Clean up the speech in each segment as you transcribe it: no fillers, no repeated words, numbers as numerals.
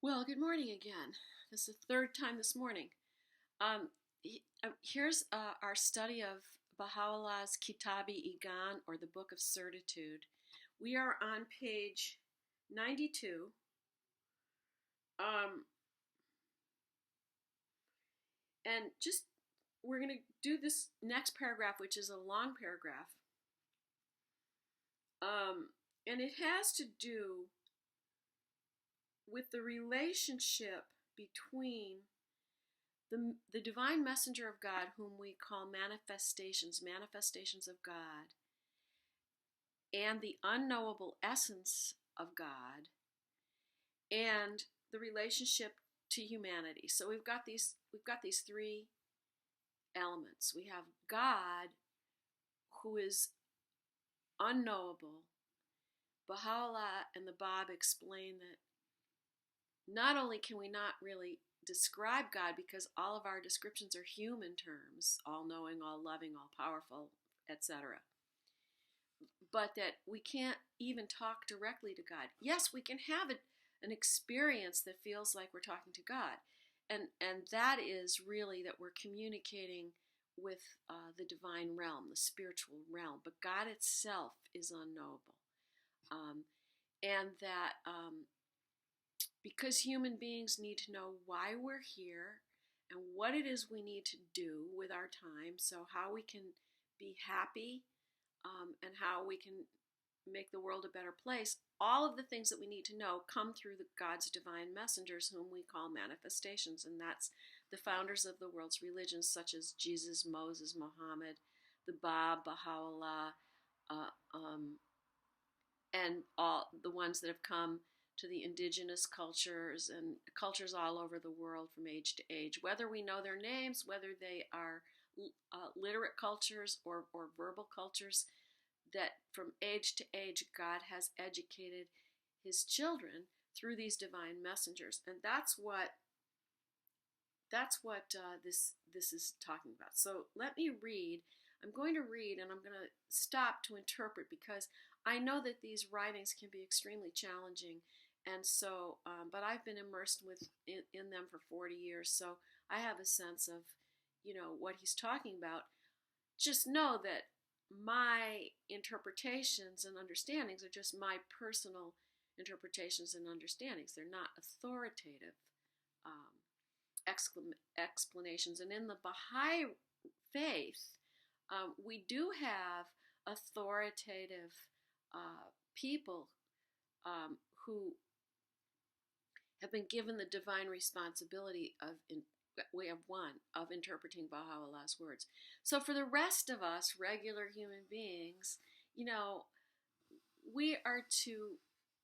Well, good morning again. This is the third time this morning. Here's our study of Baha'u'llah's Kitab-i-Igan, or the Book of Certitude. We are on page 92. And just, we're going to do this next paragraph, which is a long paragraph. And it has to do with the relationship between the divine messenger of God, whom we call manifestations of God, and the unknowable essence of God, and the relationship to humanity. So we've got these three elements. We have God, who is unknowable. Baha'u'llah and the Bab explain that not only can we not really describe God, because all of our descriptions are human terms, all-knowing, all-loving, all-powerful, etc., but that we can't even talk directly to God. Yes, we can have an experience that feels like we're talking to God, and that is really that we're communicating with the divine realm, the spiritual realm, but God itself is unknowable. And that because human beings need to know why we're here and what it is we need to do with our time, so how we can be happy, and how we can make the world a better place, all of the things that we need to know come through God's divine messengers, whom we call manifestations, and that's the founders of the world's religions, such as Jesus, Moses, Muhammad, the Bab, Baha'u'llah, and all the ones that have come to the indigenous cultures and cultures all over the world from age to age, whether we know their names, whether they are literate cultures or verbal cultures, that from age to age God has educated his children through these divine messengers. And that's what this is talking about. So let me read. I'm going to read, and I'm going to stop to interpret, because I know that these writings can be extremely challenging, and so, but I've been immersed in them for 40 years, so I have a sense of, what he's talking about. Just know that my interpretations and understandings are just my personal interpretations and understandings. They're not authoritative explanations. And in the Baha'i faith, we do have authoritative people who have been given the divine responsibility of interpreting Baha'u'llah's words. So for the rest of us, regular human beings, we are to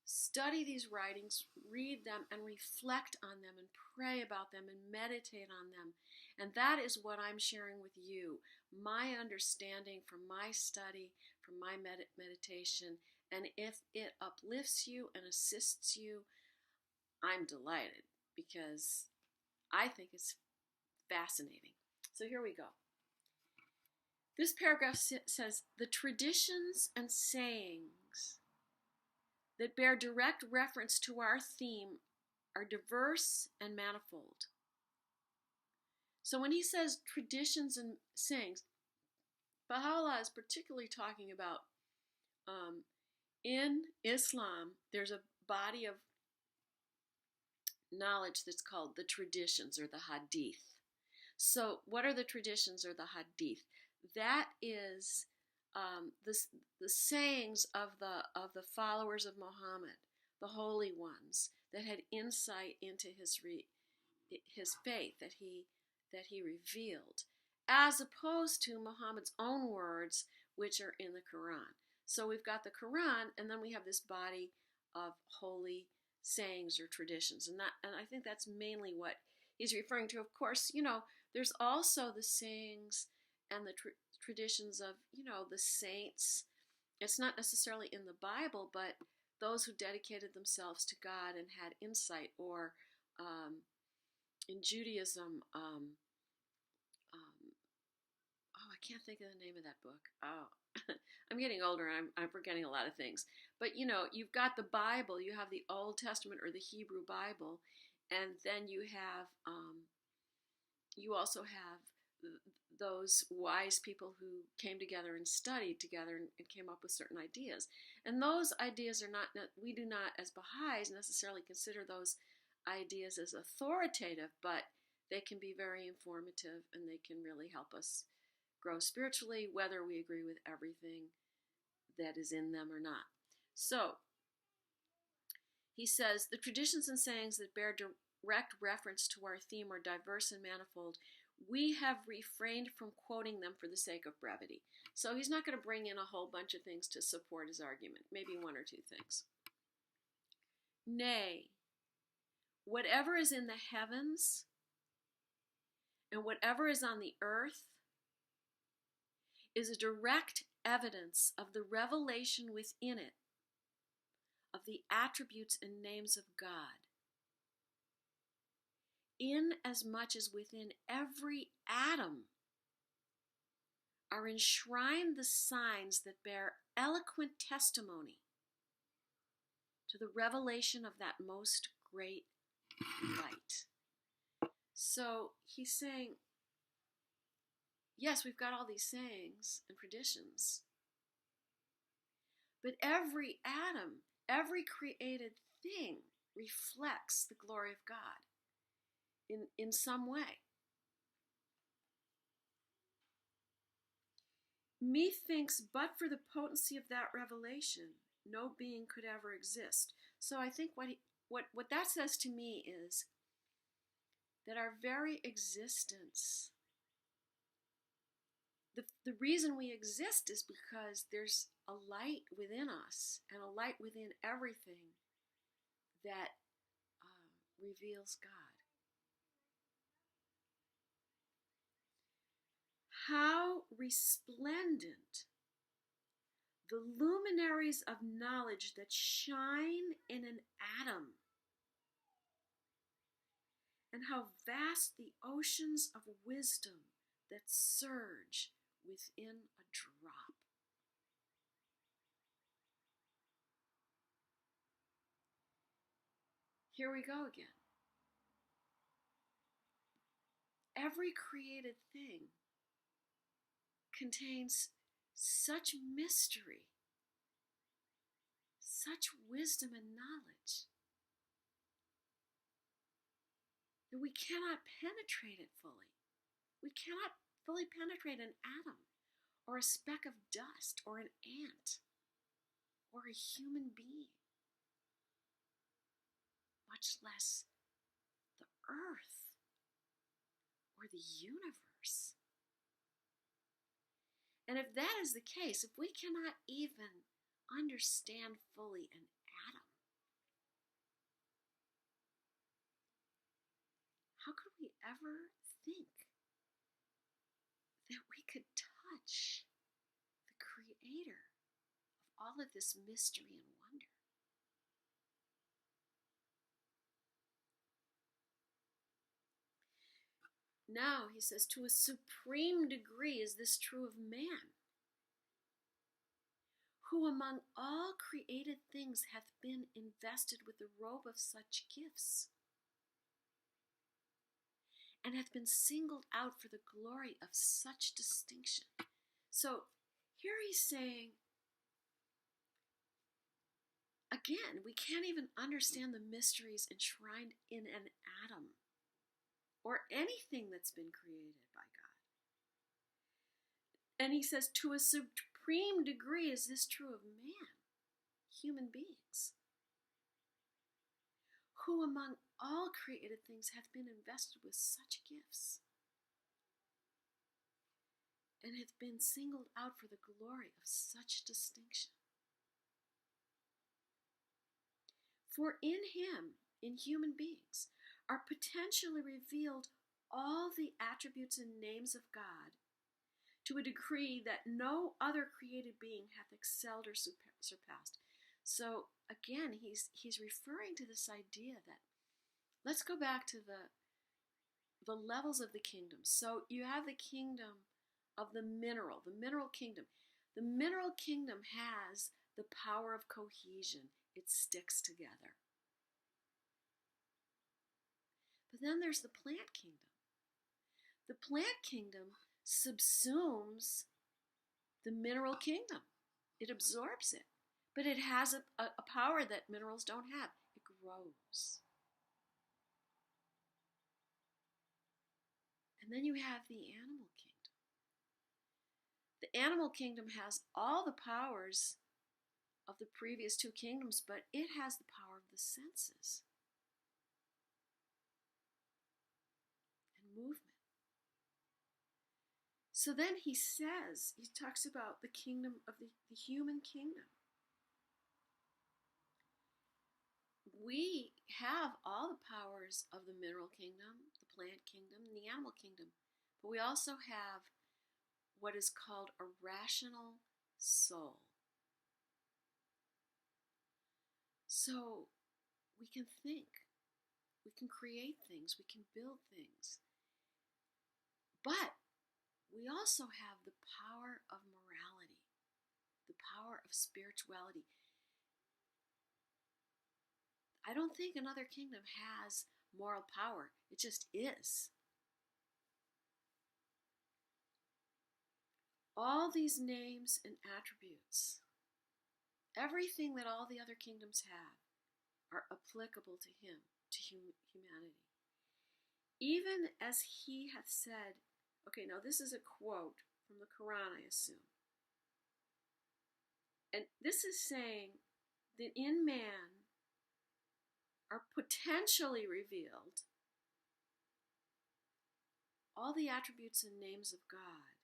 study these writings, read them, and reflect on them, and pray about them, and meditate on them. And that is what I'm sharing with you, my understanding from my study, from my meditation. And if it uplifts you and assists you, I'm delighted, because I think it's fascinating. So here we go. This paragraph says, the traditions and sayings that bear direct reference to our theme are diverse and manifold. So when he says traditions and sayings, Baha'u'llah is particularly talking about, in Islam, there's a body of knowledge that's called the traditions, or the hadith. So what are the traditions, or the hadith? That is the sayings of the followers of Muhammad, the holy ones that had insight into his faith that he revealed, as opposed to Muhammad's own words, which are in the Quran. So we've got the Quran, and then we have this body of holy sayings or traditions, and I think that's mainly what he's referring to. Of course, there's also the sayings and the traditions of, the saints. It's not necessarily in the Bible, but those who dedicated themselves to God and had insight, or in Judaism, I can't think of the name of that book. Oh, I'm getting older, and I'm forgetting a lot of things. But, you've got the Bible, you have the Old Testament, or the Hebrew Bible, And then you also have those wise people who came together and studied together and came up with certain ideas. And those ideas are not, we do not as Baha'is necessarily consider those ideas as authoritative, but they can be very informative and they can really help us grow spiritually, whether we agree with everything that is in them or not. So, he says, the traditions and sayings that bear direct reference to our theme are diverse and manifold. We have refrained from quoting them for the sake of brevity. So he's not going to bring in a whole bunch of things to support his argument, maybe one or two things. Nay, whatever is in the heavens and whatever is on the earth is a direct evidence of the revelation within it of the attributes and names of God, in as much as within every atom are enshrined the signs that bear eloquent testimony to the revelation of that most great light. So he's saying, yes, we've got all these sayings and traditions, but every atom, every created thing reflects the glory of God in some way. Methinks, but for the potency of that revelation, no being could ever exist. So I think what that says to me is that our very existence, the reason we exist is because there's a light within us and a light within everything that reveals God. How resplendent the luminaries of knowledge that shine in an atom, and how vast the oceans of wisdom that surge within a drop. Here we go again. Every created thing contains such mystery, such wisdom and knowledge, that we cannot penetrate it fully. We cannot fully penetrate an atom, or a speck of dust, or an ant, or a human being, much less the earth or the universe. And if that is the case, if we cannot even understand fully an atom, how could we ever think that we could touch the creator of all of this mystery and wonder? Now, he says, to a supreme degree is this true of man, who among all created things hath been invested with the robe of such gifts, and hath been singled out for the glory of such distinction. So here he's saying, again, we can't even understand the mysteries enshrined in an atom or anything that's been created by God. And he says, to a supreme degree is this true of man, human beings, who among all created things hath been invested with such gifts, and hath been singled out for the glory of such distinction. For in him, in human beings, are potentially revealed all the attributes and names of God to a degree that no other created being hath excelled or surpassed. So again, he's referring to this idea that, let's go back to the levels of the kingdom. So you have the kingdom of the mineral kingdom. The mineral kingdom has the power of cohesion. It sticks together. But then there's the plant kingdom. The plant kingdom subsumes the mineral kingdom. It absorbs it. But it has a power that minerals don't have. It grows. And then you have the animal kingdom. The animal kingdom has all the powers of the previous two kingdoms, but it has the power of the senses and movement. So then he talks about the kingdom of the human kingdom. We have all the powers of the mineral kingdom, the plant kingdom, and the animal kingdom, but we also have what is called a rational soul. So we can think, we can create things, we can build things, but we also have the power of morality, the power of spirituality. I don't think another kingdom has moral power. It just is. All these names and attributes, everything that all the other kingdoms have, are applicable to him, to humanity. Even as he hath said, okay, now this is a quote from the Quran, I assume. And this is saying that in man are potentially revealed all the attributes and names of God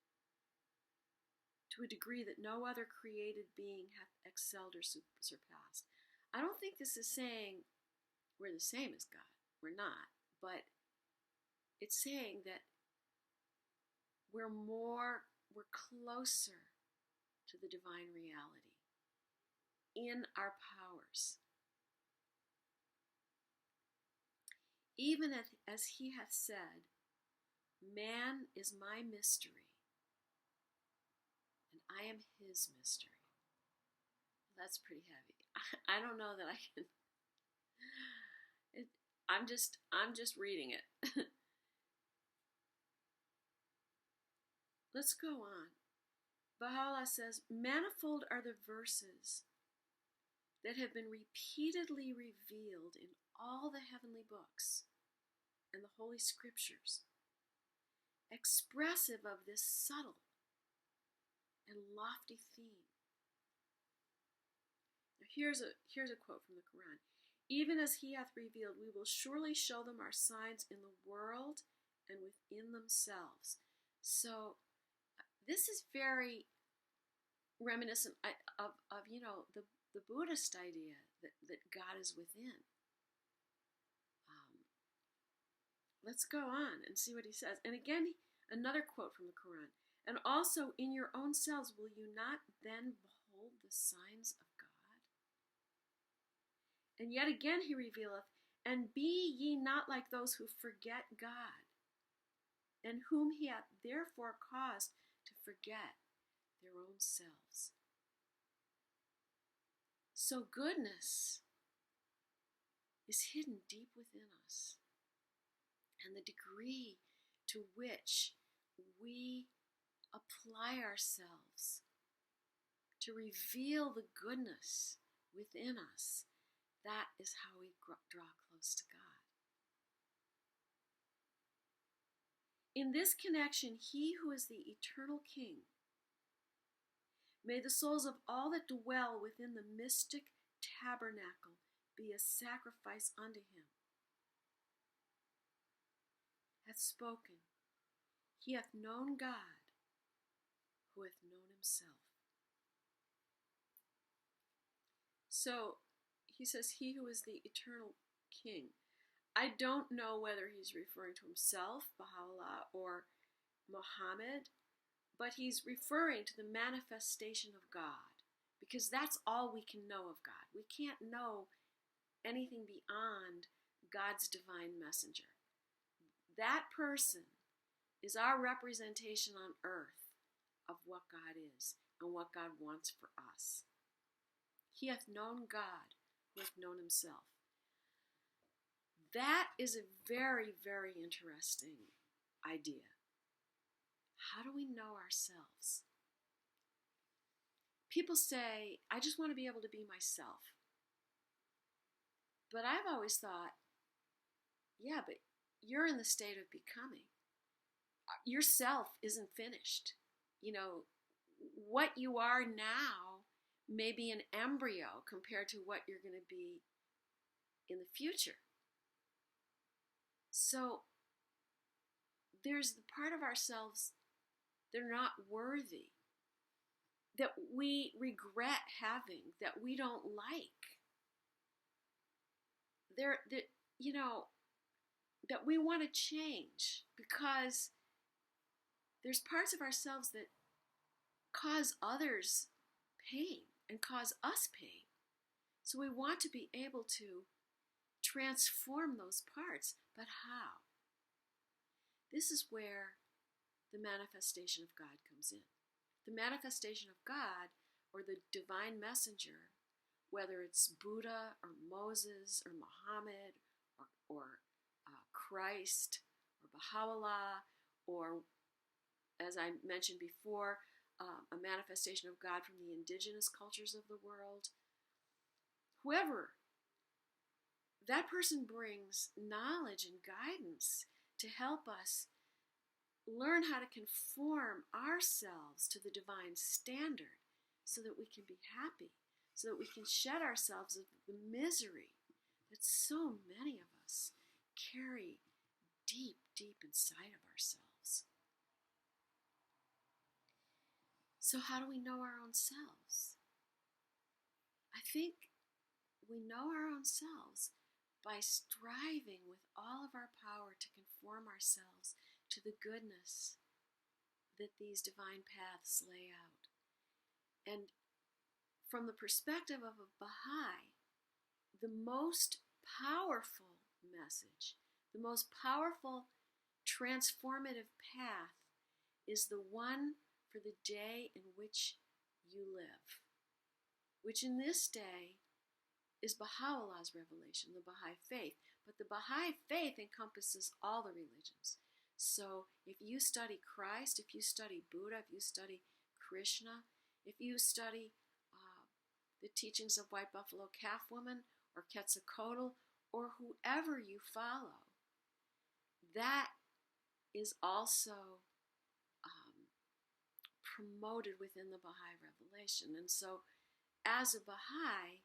to a degree that no other created being hath excelled or surpassed. I don't think this is saying we're the same as God. We're not. But it's saying that we're closer to the divine reality in our powers. Even as he hath said, man is my mystery, and I am his mystery. That's pretty heavy. I don't know that I can. I'm just reading it. Let's go on. Baha'u'llah says, manifold are the verses that have been repeatedly revealed in all the heavenly books and the holy scriptures, expressive of this subtle and lofty theme. Now here's a quote from the Quran. Even as he hath revealed, we will surely show them our signs in the world and within themselves. So this is very reminiscent of the Buddhist idea that God is within. Let's go on and see what he says. And again, another quote from the Quran. And also in your own selves will you not then behold the signs of God? And yet again he revealeth, and be ye not like those who forget God, and whom he hath therefore caused to forget their own selves. So goodness is hidden deep within us. And the degree to which we apply ourselves to reveal the goodness within us, that is how we draw close to God. In this connection, he who is the eternal King, may the souls of all that dwell within the mystic tabernacle be a sacrifice unto him, hath spoken. He hath known God, who hath known himself. So he says, he who is the eternal King. I don't know whether he's referring to himself, Baha'u'llah, or Muhammad, but he's referring to the manifestation of God, because that's all we can know of God. We can't know anything beyond God's divine messenger. That person is our representation on earth of what God is and what God wants for us. He hath known God, who hath known himself. that is a very, very interesting idea. How do we know ourselves? People say, I just want to be able to be myself. But I've always thought, yeah, but you're in the state of becoming. Yourself isn't finished. What you are now may be an embryo compared to what you're going to be in the future. So there's the part of ourselves that are not worthy, that we regret having, that we don't like. That we want to change, because there's parts of ourselves that cause others pain and cause us pain. So we want to be able to transform those parts. But how? This is where the manifestation of God comes in. The manifestation of God, or the divine messenger, whether it's Buddha or Moses or Muhammad or Christ or Baha'u'llah, or, as I mentioned before, a manifestation of God from the indigenous cultures of the world, whoever, that person brings knowledge and guidance to help us learn how to conform ourselves to the divine standard so that we can be happy, so that we can shed ourselves of the misery that so many of us carry deep, deep inside of ourselves. So how do we know our own selves? I think we know our own selves by striving with all of our power to conform ourselves to the goodness that these divine paths lay out. And from the perspective of a Baha'i, the most powerful message, the most powerful transformative path is the one for the day in which you live, which in this day is Baha'u'llah's revelation, the Baha'i faith. But the Baha'i faith encompasses all the religions. So if you study Christ, if you study Buddha, if you study Krishna, if you study the teachings of White Buffalo Calf Woman or Quetzalcoatl, or whoever you follow, that is also promoted within the Baha'i revelation. And so as a Baha'i,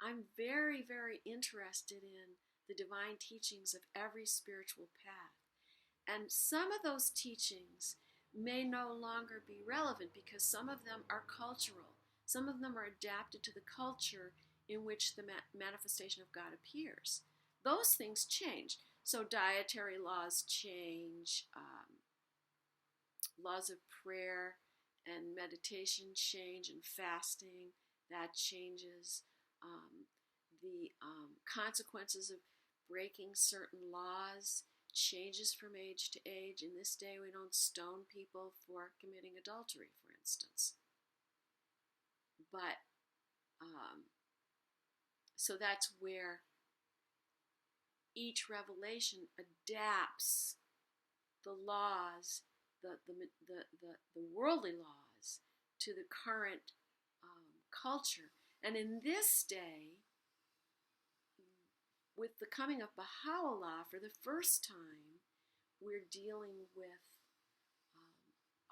I'm very, very interested in the divine teachings of every spiritual path. And some of those teachings may no longer be relevant because some of them are cultural. Some of them are adapted to the culture in which the manifestation of God appears. Those things change. So dietary laws change, laws of prayer and meditation change, and fasting, that changes. The consequences of breaking certain laws changes from age to age. In this day, we don't stone people for committing adultery, for instance. But, so that's where each revelation adapts the laws, the worldly laws, to the current culture. And in this day, with the coming of Baha'u'llah, for the first time, we're dealing with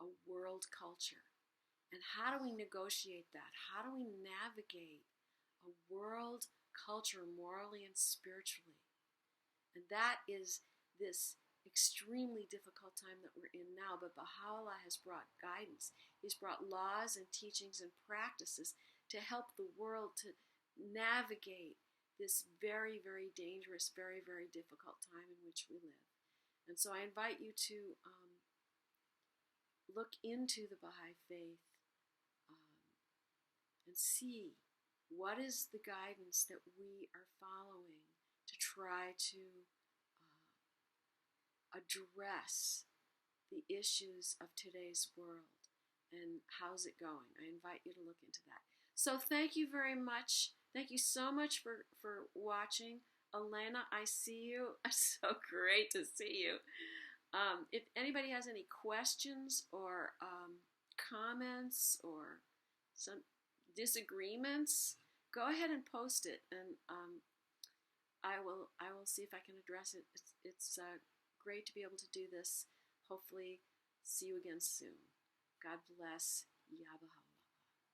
a world culture. And how do we negotiate that? How do we navigate a world culture morally and spiritually? And that is this extremely difficult time that we're in now. But Baha'u'llah has brought guidance. He's brought laws and teachings and practices to help the world to navigate this very, very dangerous, very, very difficult time in which we live. And so I invite you to look into the Baha'i faith and see what is the guidance that we are following to try to address the issues of today's world, and how's it going. I invite you to look into that. So thank you very much. Thank you so much for watching. Elena, I see you. So great to see you. If anybody has any questions or comments or some disagreements, go ahead and post it, and I will see if I can address it. It's great to be able to do this. Hopefully, see you again soon. God bless. Yah Baha'i.